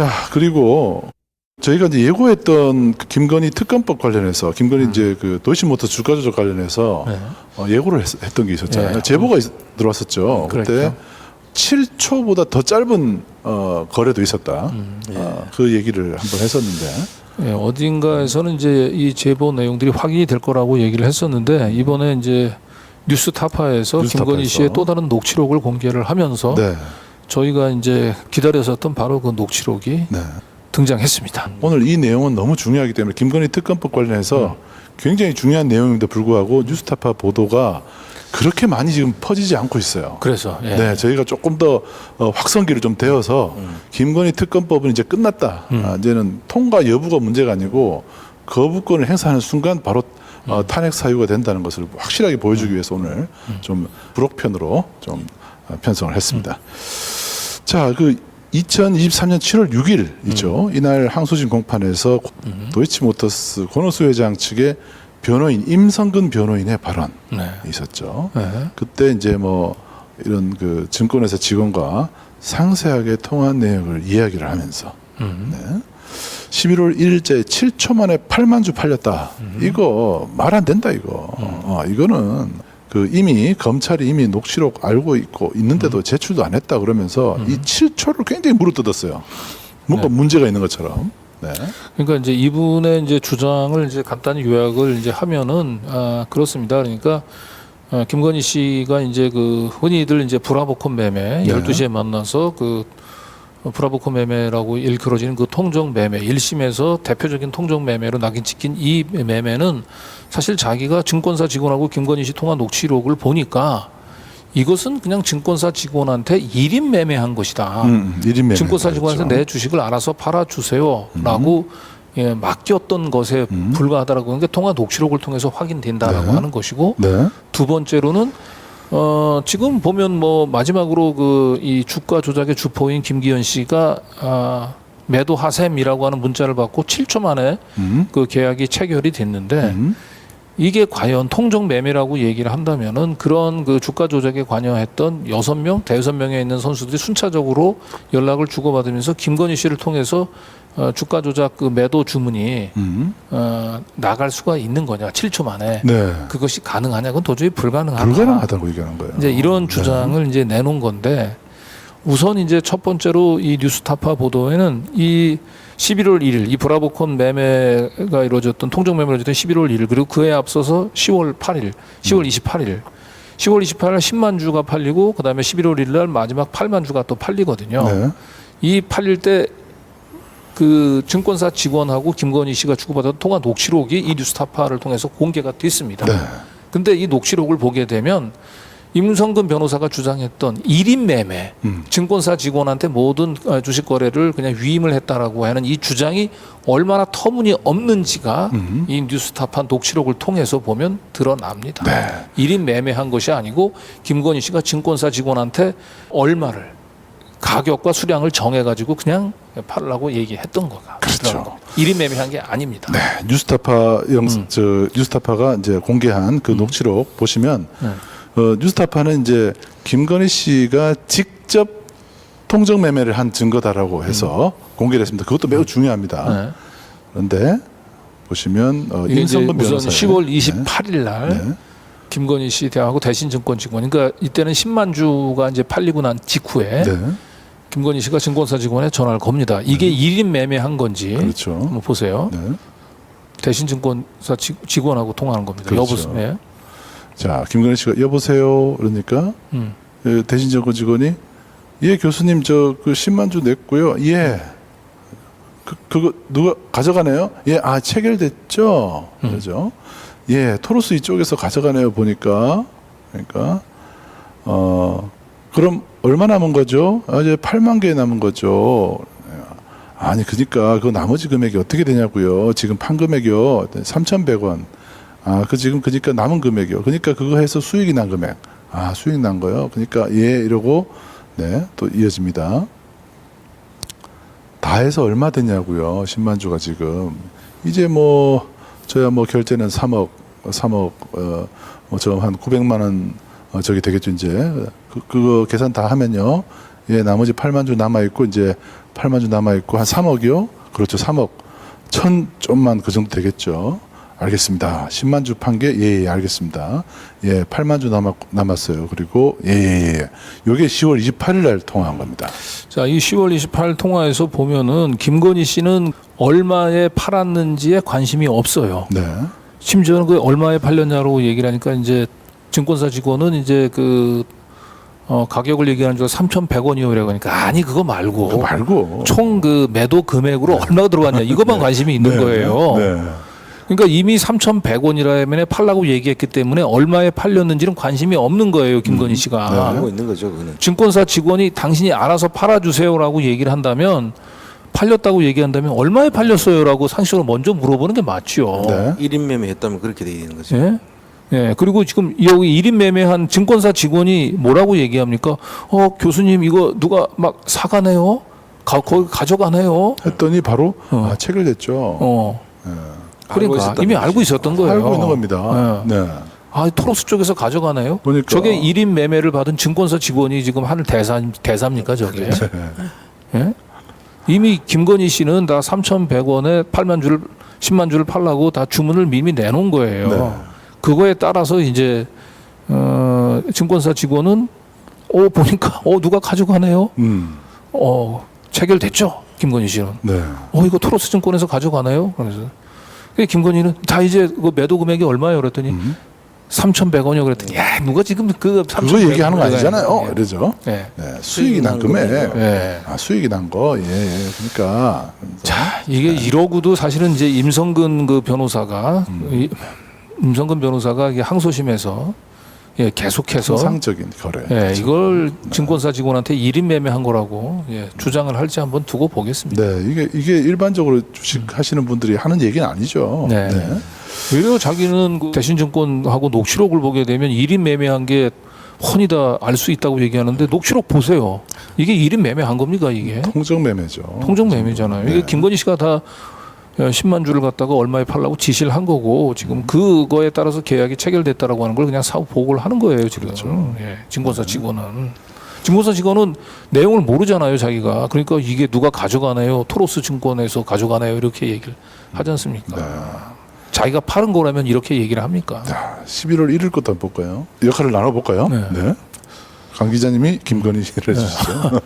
자, 그리고 저희가 이제 예고했던 그 김건희 특검법 관련해서 김건희 이제 그 도이치모터 주가 조작 관련해서 예고를 했던 게 있었잖아요. 예. 제보가 들어왔었죠. 그렇죠. 그때 7초보다 더 짧은 거래도 있었다. 그 얘기를 한번 했었는데. 예, 어딘가에서는 이제 이 제보 내용들이 확인이 될 거라고 얘기를 했었는데 이번에 이제 뉴스타파에서 김건희 씨의 또 다른 녹취록을 공개를 하면서 네. 저희가 이제 기다렸었던 바로 그 녹취록이 네. 등장했습니다. 오늘 이 내용은 너무 중요하기 때문에 김건희 특검법 관련해서 굉장히 중요한 내용임에도 불구하고 뉴스타파 보도가 그렇게 많이 지금 퍼지지 않고 있어요. 그래서 예. 네, 저희가 조금 더 확성기를 좀 되어서 김건희 특검법은 이제 끝났다. 이제는 통과 여부가 문제가 아니고 거부권을 행사하는 순간 바로 탄핵 사유가 된다는 것을 확실하게 보여주기 위해서 오늘 좀 불혹편으로 좀 편성을 했습니다. 자, 그 2023년 7월 6일이죠. 이날 항소심 공판에서 도이치모터스 권오수 회장 측의 변호인 임성근 변호인의 발언이 있었죠. 그때 이제 뭐 이런 그 증권회사 직원과 상세하게 통화한 내용을 이야기를 하면서 11월 1일째 7초 만에 8만 주 팔렸다. 이거 말 안 된다 이거. 이거는 그 이미 검찰이 이미 녹취록 알고 있는데도 제출도 안 했다 그러면서 이 7초를 굉장히 물어뜯었어요. 뭔가 문제가 있는 것처럼. 네. 그러니까 이제 이분의 이제 주장을 이제 간단히 요약을 이제 하면은 그렇습니다. 그러니까 김건희 씨가 이제 그 흔히들 이제 브라보콘 매매 12시에 만나서 그 브라보콘 매매라고 일컬어지는 그 통정 매매 1심에서 대표적인 통정 매매로 낙인 찍힌 이 매매는 사실 자기가 증권사 직원하고 김건희 씨 통화 녹취록을 보니까 이것은 그냥 증권사 직원한테 1인 매매한 것이다. 1인 매매. 증권사 직원한테 내 주식을 알아서 팔아주세요라고 예, 맡겼던 것에 불과하다라고 하는 게 통화 녹취록을 통해서 확인된다라고 하는 것이고 두 번째로는 지금 보면 뭐 마지막으로 그 이 주가 조작의 주포인 김기현 씨가 매도 하셈이라고 하는 문자를 받고 7초 만에 그 계약이 체결이 됐는데 이게 과연 통정 매매라고 얘기를 한다면은 그런 그 주가 조작에 관여했던 6명, 대여섯 명에 있는 선수들이 순차적으로 연락을 주고받으면서 김건희 씨를 통해서 주가 조작 그 매도 주문이 나갈 수가 있는 거냐 7초 만에 그것이 가능하냐 그건 도저히 불가능하다고 얘기하는 거예요. 이제 이런 주장을 이제 내놓은 건데 우선 이제 첫 번째로 이 뉴스타파 보도에는 이 11월 1일 이 브라보콘 매매가 이루어졌던 통정 매매가 이루어졌던 11월 1일 그리고 그에 앞서서 10월 8일, 10월 28일, 10월 28일 10만 주가 팔리고 그다음에 11월 1일 날 마지막 8만 주가 또 팔리거든요. 이 팔릴 때 그 증권사 직원하고 김건희 씨가 주고받았던 통화 녹취록이 이 뉴스타파를 통해서 공개가 됐습니다. 근데 이 녹취록을 보게 되면 임성근 변호사가 주장했던 1인 매매, 증권사 직원한테 모든 주식 거래를 그냥 위임을 했다라고 하는 이 주장이 얼마나 터무니없는지가 이 뉴스타파 녹취록을 통해서 보면 드러납니다. 1인 매매한 것이 아니고 김건희 씨가 증권사 직원한테 얼마를 가격과 수량을 정해가지고 그냥 팔라고 얘기했던 거가. 그렇죠. 1인 매매한 게 아닙니다. 뉴스타파 뉴스타파가 이제 공개한 그 녹취록 보시면 뉴스타파는 이제 김건희 씨가 직접 통정 매매를 한 증거다라고 해서 공개를 했습니다. 그것도 매우 중요합니다. 그런데 보시면 임성근 변호사 10월 28일 날 김건희 씨 대하고 대신증권 직원 그러니까 이때는 10만 주가 이제 팔리고 난 직후에 김건희 씨가 증권사 직원에 전화를 겁니다. 이게 1인 매매한 건지 한번 보세요. 대신증권사 직원하고 통화하는 겁니다. 여보세요. 자, 김건희 씨가 여보세요. 그러니까 대신증권 직원이 예 교수님 저 그 10만 주 냈고요. 예. 그거 누가 가져가네요? 예, 체결됐죠. 그렇죠. 예, 토로스 이쪽에서 가져가네요. 보니까 그러니까 그럼 얼마 남은 거죠? 이제 8만 개 남은 거죠. 아니 그러니까 그 나머지 금액이 어떻게 되냐고요. 지금 판 금액이요 3,100원. 그 지금 그러니까 남은 금액이요. 그러니까 그거 해서 수익이 난 금액. 수익 난 거요. 그러니까 예 이러고 또 이어집니다. 다 해서 얼마 되냐고요. 10만 주가 지금 이제 뭐 저야 뭐 결제는 3억 저 한 900만 원 저기 되겠죠 이제 그거 계산 다 하면요 예, 나머지 8만 주 남아 있고 이제 8만 주 남아 있고 한 3억이요. 그렇죠. 3억 1,000 좀만 그 정도 되겠죠. 알겠습니다. 10만 주 판 게 예, 알겠습니다. 예, 8만 주 남았어요. 그리고 예. 요게 10월 28일 날 통화한 겁니다. 자, 이 10월 28일 통화에서 보면은 김건희 씨는 얼마에 팔았는지에 관심이 없어요. 네. 심지어는 그 얼마에 팔렸냐고 얘기를 하니까 이제 증권사 직원은 이제 그 가격을 얘기하는 줄 3,100원이요. 그러니까 아니 그거 말고 그거 말고 총 그 매도 금액으로 얼마가 들어갔냐 이것만 관심이 있는 거예요. 네. 그러니까 이미 3,100원이라면 팔라고 얘기했기 때문에 얼마에 팔렸는지는 관심이 없는 거예요, 김건희 씨가. 알고 있는 거죠, 그는. 증권사 직원이 당신이 알아서 팔아주세요라고 얘기를 한다면 팔렸다고 얘기한다면 얼마에 팔렸어요라고 상식적으로 먼저 물어보는 게 맞죠. 네. 1인 매매했다면 그렇게 돼 있는 거죠. 예? 예. 그리고 지금 여기 1인 매매한 증권사 직원이 뭐라고 얘기합니까? 교수님 이거 누가 막 사가네요? 거기 가져가네요? 했더니 바로 체결됐죠. 그러니까 이미 알고 있었던 거예요. 알고 있는 겁니다. 네. 토로스 쪽에서 가져가나요? 그러니까. 저게 1인 매매를 받은 증권사 직원이 지금 하늘 대사입니까, 저게? 예? 이미 김건희 씨는 다 3,100원에 10만 주를 팔라고 다 주문을 이미 내놓은 거예요. 네. 그거에 따라서 이제 증권사 직원은 보니까 누가 가져가네요. 체결됐죠, 김건희 씨는. 네. 이거 토로스 증권에서 가져가나요? 그래서 김건희는 다 이제 그 매도 금액이 얼마예요? 그랬더니 3,100원이요. 그랬더니 야 누가 지금 그거 얘기하는 거 아니잖아요. 이러죠. 네. 네. 수익이 난 금액. 네. 수익이 난 거. 예. 그러니까 자 이게 이러고도 사실은 이제 임성근 그 변호사가 임성근 변호사가 이게 항소심에서 계속해서 정상적인 거래. 이걸 증권사 직원한테 1인 매매한 거라고 주장을 할지 한번 두고 보겠습니다. 네, 이게 일반적으로 주식 하시는 분들이 하는 얘기는 아니죠. 네. 오히려 자기는 그 대신증권하고 녹취록을 보게 되면 1인 매매한 게 훤히 다 알 수 있다고 얘기하는데 녹취록 보세요. 이게 1인 매매한 겁니까 이게? 통정 매매죠. 통정 매매잖아요. 이게 김건희 씨가 다 10만 주를 갖다가 얼마에 팔라고 지시를 한 거고 지금 그거에 따라서 계약이 체결됐다라고 하는 걸 그냥 사후 보고를 하는 거예요 지금. 그렇죠. 증권사 직원은 내용을 모르잖아요 자기가. 그러니까 이게 누가 가져가나요? 토로스 증권에서 가져가나요? 이렇게 얘기를 하지 않습니까? 네. 자기가 팔은 거라면 이렇게 얘기를 합니까? 자, 11월 1일 것도 한번 볼까요? 역할을 나눠볼까요? 네. 강 기자님이 김건희 씨를 해주시죠.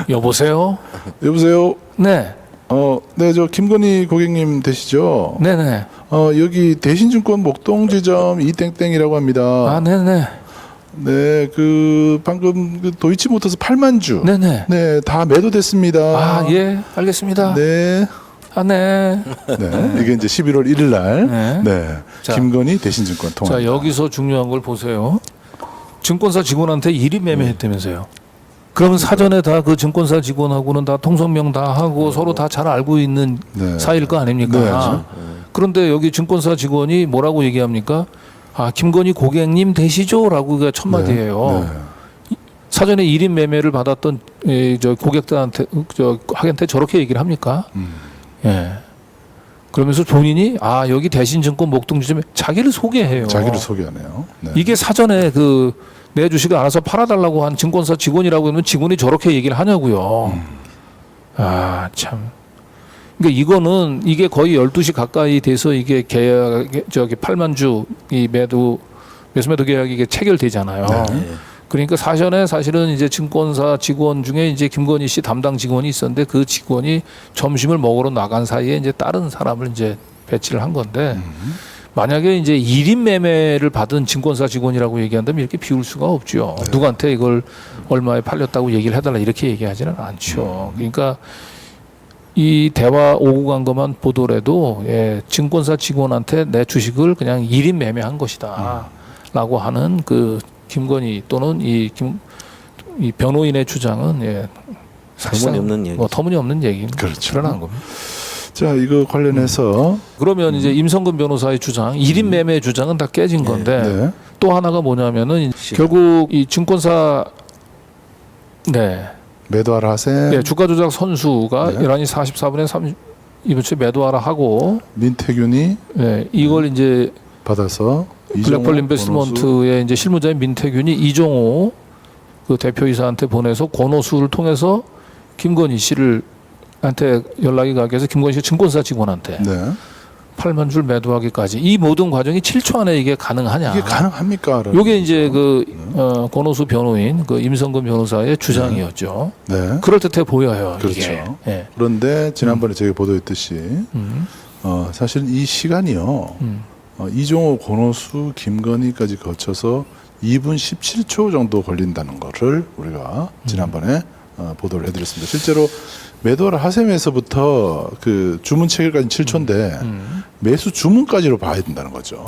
여보세요? 여보세요? 네. 네, 저 김건희 고객님 되시죠? 네네. 여기 대신증권 목동지점 이땡땡이라고 합니다. 네네. 네, 방금 그 도이치모터스 8만 주. 네네. 네, 다 매도됐습니다. 예, 알겠습니다. 네. 네. 네, 이게 이제 11월 1일 날. 네. 자, 김건희 대신증권 통화. 자, 여기서 중요한 걸 보세요. 증권사 직원한테 1인 매매했다면서요. 그러면 사전에 다 그 증권사 직원하고는 다 통성명 다 하고 서로 다 잘 알고 있는 사이일 거 아닙니까? 네. 그런데 여기 증권사 직원이 뭐라고 얘기합니까? 김건희 고객님 되시죠라고 그 첫 마디예요. 네. 사전에 1인 매매를 받았던 저 고객들한테 한테 저렇게 얘기를 합니까? 예. 그러면서 본인이 여기 대신증권 목동지점에 자기를 소개해요. 자기를 소개하네요. 네. 이게 사전에 내 주식을 알아서 팔아달라고 한 증권사 직원이라고 하면 직원이 저렇게 얘기를 하냐고요. 참. 그러니까 이게 거의 12시 가까이 돼서 이게 계약 8만 주 이 매도 계약이 이게 체결되잖아요. 네. 그러니까 사전에 사실은 이제 증권사 직원 중에 이제 김건희 씨 담당 직원이 있었는데 그 직원이 점심을 먹으러 나간 사이에 이제 다른 사람을 이제 배치를 한 건데 만약에 이제 1인 매매를 받은 증권사 직원이라고 얘기한다면 이렇게 비울 수가 없죠. 네. 누구한테 이걸 얼마에 팔렸다고 얘기를 해달라 이렇게 얘기하지는 않죠. 그러니까 이 대화 오고 간 것만 보더라도 증권사 직원한테 내 주식을 그냥 1인 매매한 것이다라고 하는 그 김건희 또는 이 변호인의 주장은 사실상 터무니없는 얘기죠. 터무니없는 얘기는 그렇죠. 드러난 겁니다. 자, 이거 관련해서 그러면 이제 임성근 변호사의 주장, 1인 매매 주장은 다 깨진 건데 네. 또 하나가 뭐냐면은 결국 이 증권사 매도하라 하셈. 주가 조작 선수가 네. 11시 44분에 이번 주에 매도하라 하고 민태균이 이걸 이제 받아서 블랙펄 인베스트먼트의 이제 실무자인 민태균이 이종호 그 대표이사한테 보내서 권오수를 통해서 김건희 씨를 한테 연락이 가게 해서 김건희 씨 증권사 직원한테 네. 8만 줄 매도하기까지 이 모든 과정이 7초 안에 이게 가능하냐? 이게 가능합니까? 요게 이제 그 권오수 변호인 그 임성근 변호사의 주장이었죠. 네. 그럴듯해 보여요. 그렇죠. 이게. 예. 그런데 지난번에 저희가 보도했듯이 사실 이 시간이요. 이종호, 권오수, 김건희까지 거쳐서 2분 17초 정도 걸린다는 거를 우리가 지난번에 보도를 해드렸습니다. 실제로 매도를 하셈에서부터 그 주문 체결까지 7초인데 매수 주문까지로 봐야 된다는 거죠.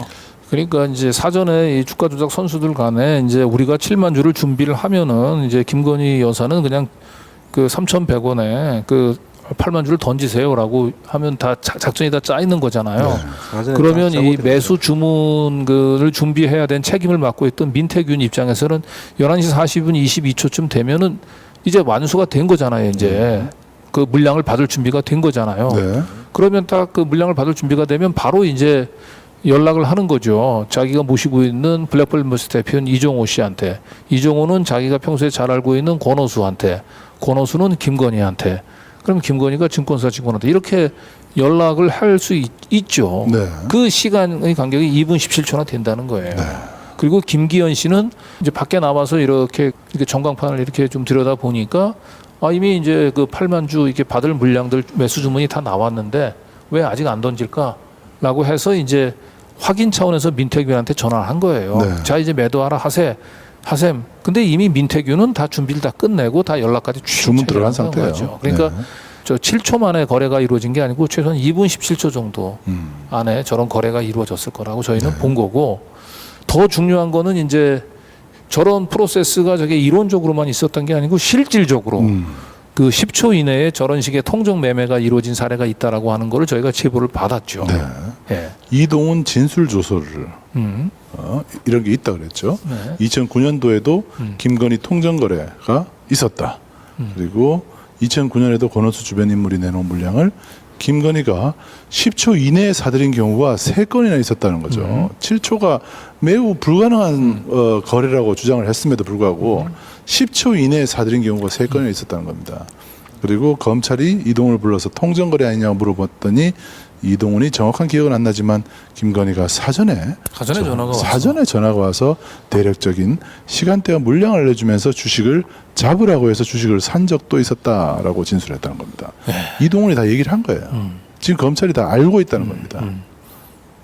그러니까 이제 사전에 이 주가 조작 선수들 간에 이제 우리가 7만 주를 준비를 하면은 이제 김건희 여사는 그냥 그 3,100원에 그 8만 주를 던지세요라고 하면 다 작전이 다 짜 있는 거잖아요. 사전에 그러면 다 이 짜고 매수 주문을 준비해야 된 책임을 맡고 있던 민태균 입장에서는 11시 40분 22초쯤 되면은 이제 완수가 된 거잖아요. 이제 그 물량을 받을 준비가 된 거잖아요. 네. 그러면 딱 그 물량을 받을 준비가 되면 바로 이제 연락을 하는 거죠. 자기가 모시고 있는 블랙펄머스 대표인 이종호 씨한테, 이종호는 자기가 평소에 잘 알고 있는 권오수한테, 권오수는 김건희한테, 그럼 김건희가 증권사 직원한테 이렇게 연락을 할 수 있죠. 네. 그 시간의 간격이 2분 17초나 된다는 거예요. 네. 그리고 김기현 씨는 이제 밖에 나와서 이렇게 전광판을 이렇게 좀 들여다 보니까 이미 이제 그 8만 주 이렇게 받을 물량들 매수 주문이 다 나왔는데 왜 아직 안 던질까라고 해서 이제 확인 차원에서 민태균한테 전화를 한 거예요. 네. 자 이제 매도하라 하셈. 근데 이미 민태균은 다 준비를 다 끝내고 다 연락까지 주문 들어간 상태예요. 거죠. 그러니까 네. 저 7초 만에 거래가 이루어진 게 아니고 최소한 2분 17초 정도 안에 저런 거래가 이루어졌을 거라고 저희는 네. 본 거고, 더 중요한 거는 이제 저런 프로세스가 저게 이론적으로만 있었던 게 아니고 실질적으로 그 10초 이내에 저런 식의 통정 매매가 이루어진 사례가 있다라고 하는 거를 저희가 제보를 받았죠. 네. 예. 이동훈 진술 조서를 이런 게 있다 그랬죠. 네. 2009년도에도 김건희 통정 거래가 있었다. 그리고 2009년에도 권오수 주변 인물이 내놓은 물량을 김건희가 10초 이내에 사들인 경우가 3건이나 있었다는 거죠. 7초가 매우 불가능한 거래라고 주장을 했음에도 불구하고 10초 이내에 사들인 경우가 3건이나 있었다는 겁니다. 그리고 검찰이 이동훈을 불러서 통정거래 아니냐고 물어봤더니 이동훈이 정확한 기억은 안 나지만 김건희가 사전에 전화가 와서 대략적인 시간대와 물량을 알려주면서 주식을 잡으라고 해서 주식을 산 적도 있었다라고 진술했다는 겁니다. 이동훈이 다 얘기를 한 거예요. 지금 검찰이 다 알고 있다는 겁니다.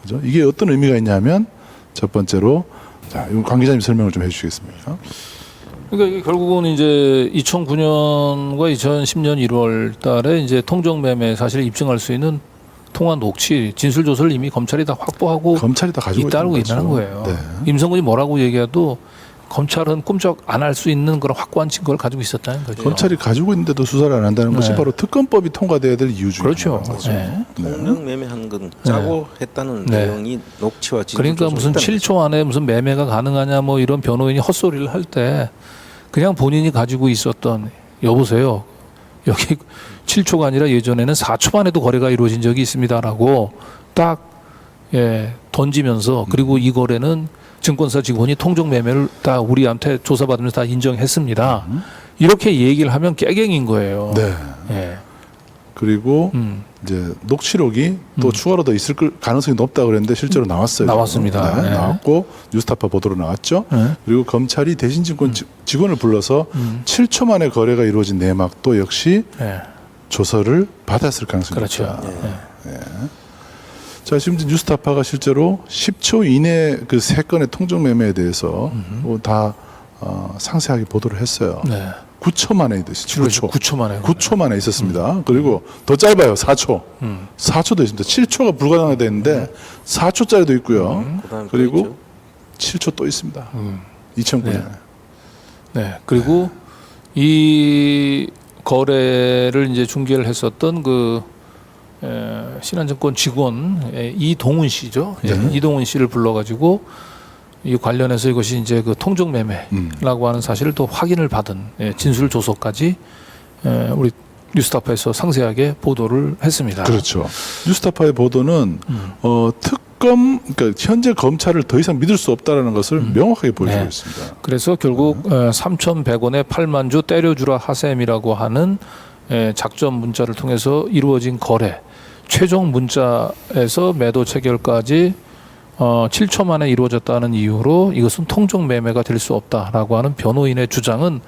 그죠? 이게 어떤 의미가 있냐면 첫 번째로 자, 이거 관 기자님 설명을 좀 해주시겠습니까? 그러니까 이게 결국은 이제 2009년과 2010년 1월 달에 이제 통정 매매 사실을 입증할 수 있는 통화 녹취, 진술 조서를 이미 검찰이 다 확보하고 검찰이 다 가지고 있다는 거죠. 거예요. 네. 임성근이 뭐라고 얘기해도 검찰은 꼼짝 안 할 수 있는 그런 확고한 증거를 가지고 있었다는 거죠. 검찰이 가지고 있는데도 수사를 안 한다는 것이 네. 바로 특검법이 통과돼야 될 이유 중에 그렇죠. 하나인 거죠. 네. 통정 매매한 건 짜고 했다는 네. 내용이 녹취와 진술 그러니까 무슨 7초 안에 무슨 매매가 가능하냐 뭐 이런 변호인이 헛소리를 할 때 그냥 본인이 가지고 있었던, 여보세요, 여기 7초가 아니라 예전에는 4초 만에도 거래가 이루어진 적이 있습니다라고 딱 던지면서, 그리고 이 거래는 증권사 직원이 통정 매매를 다 우리한테 조사받으면서 다 인정했습니다. 이렇게 얘기를 하면 깨갱인 거예요. 네. 예. 그리고 이제 녹취록이 또 추가로 더 있을 가능성이 높다 그랬는데 실제로 나왔어요. 나왔습니다. 네, 네. 나왔고 뉴스타파 보도로 나왔죠. 네. 그리고 검찰이 대신증권 직원을 불러서 7초 만에 거래가 이루어진 내막도 역시 예. 조서를 받았을 가능성이 그렇죠. 높다. 예. 자, 지금 이제 뉴스타파가 실제로 10초 이내 그 3건의 통정 매매에 대해서 다 상세하게 보도를 했어요. 네. 9초 만에 있었어요. 9초. 9초 만에. 9초 만에 있었습니다. 그리고 더 짧아요. 4초. 4초도 있습니다. 7초가 불가능하게 되는데 4초짜리도 있고요. 그다음에 또 그리고 있죠. 7초 또 있습니다. 2009년에. 네. 그리고 이 거래를 이제 중개를 했었던 그 신한증권 직원 이동훈 씨죠. 이동훈 씨를 불러가지고 이 관련해서 이것이 이제 그 통정 매매라고 하는 사실을 또 확인을 받은 진술 조서까지 우리 뉴스타파에서 상세하게 보도를 했습니다. 그렇죠. 뉴스타파의 보도는 특검, 그러니까 현재 검찰을 더 이상 믿을 수 없다라는 것을 명확하게 보여주고 네. 있습니다. 그래서 결국 3,100원에 8만 주 때려주라 하셈이라고 하는 작전 문자를 통해서 이루어진 거래, 최종 문자에서 매도 체결까지 7초 만에 이루어졌다는 이유로 이것은 통정 매매가 될 수 없다라고 하는 변호인의 주장은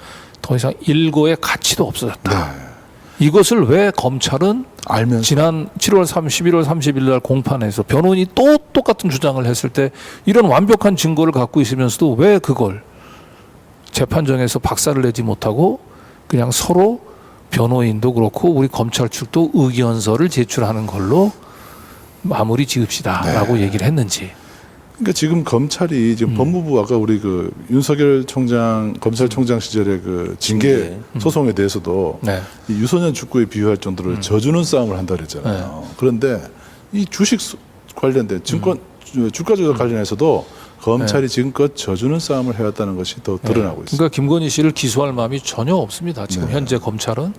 더 이상 일고의 가치도 없어졌다. 이것을 왜 검찰은 알면서 지난 11월 30일 날 공판에서 변호인이 또 똑같은 주장을 했을 때 이런 완벽한 증거를 갖고 있으면서도 왜 그걸 재판정에서 박살을 내지 못하고 그냥 서로 변호인도 그렇고 우리 검찰 측도 의견서를 제출하는 걸로 마무리 지읍시다라고 얘기를 했는지. 그러니까 지금 검찰이 지금 법무부 아까 우리 그 윤석열 총장 검찰총장 시절의 그 징계 소송에 대해서도 네. 이 유소년 축구에 비유할 정도로 져주는 싸움을 한다 그랬잖아요. 그런데 이 주식 관련된 증권 주가 조작 관련해서도 검찰이 지금껏 져주는 싸움을 해왔다는 것이 더 드러나고 있습니다. 그러니까 김건희 씨를 기소할 마음이 전혀 없습니다. 지금 현재 검찰은.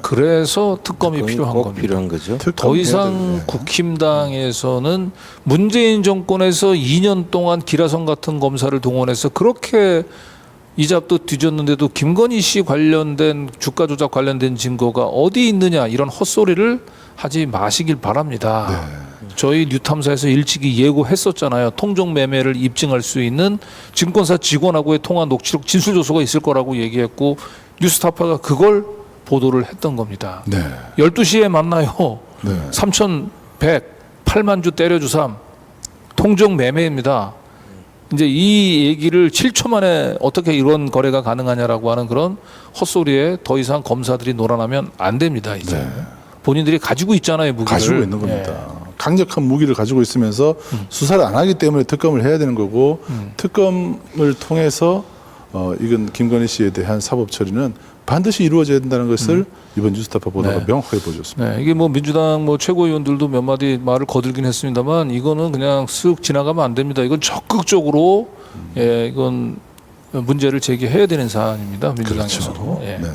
그래서 특검이 필요한 꼭 겁니다. 필요한 거죠. 더 이상 국힘당에서는 문재인 정권에서 2년 동안 기라성 같은 검사를 동원해서 그렇게 이 잡도 뒤졌는데도 김건희 씨 관련된 주가 조작 관련된 증거가 어디 있느냐 이런 헛소리를 하지 마시길 바랍니다. 저희 뉴탐사에서 일찍이 예고했었잖아요. 통정 매매를 입증할 수 있는 증권사 직원하고의 통화 녹취록 진술 조서가 있을 거라고 얘기했고 뉴스타파가 그걸 보도를 했던 겁니다. 네. 12시에 만나요. 네. 3,100 8만 주 때려주삼 통정 매매입니다. 이제 이 얘기를 7초 만에 어떻게 이런 거래가 가능하냐라고 하는 그런 헛소리에 더 이상 검사들이 놀아나면 안 됩니다. 이제 본인들이 가지고 있잖아요, 무기를. 가지고 있는 겁니다. 강력한 무기를 가지고 있으면서 수사를 안 하기 때문에 특검을 해야 되는 거고 특검을 통해서 이건 김건희 씨에 대한 사법 처리는 반드시 이루어져야 된다는 것을 이번 뉴스타파 보도가 명확하게 보여줬습니다. 네, 이게 뭐 민주당 뭐 최고위원들도 몇 마디 말을 거들긴 했습니다만 이거는 그냥 쓱 지나가면 안 됩니다. 이건 적극적으로 이건 문제를 제기해야 되는 사안입니다. 민주당에서도. 그렇죠. 예. 네.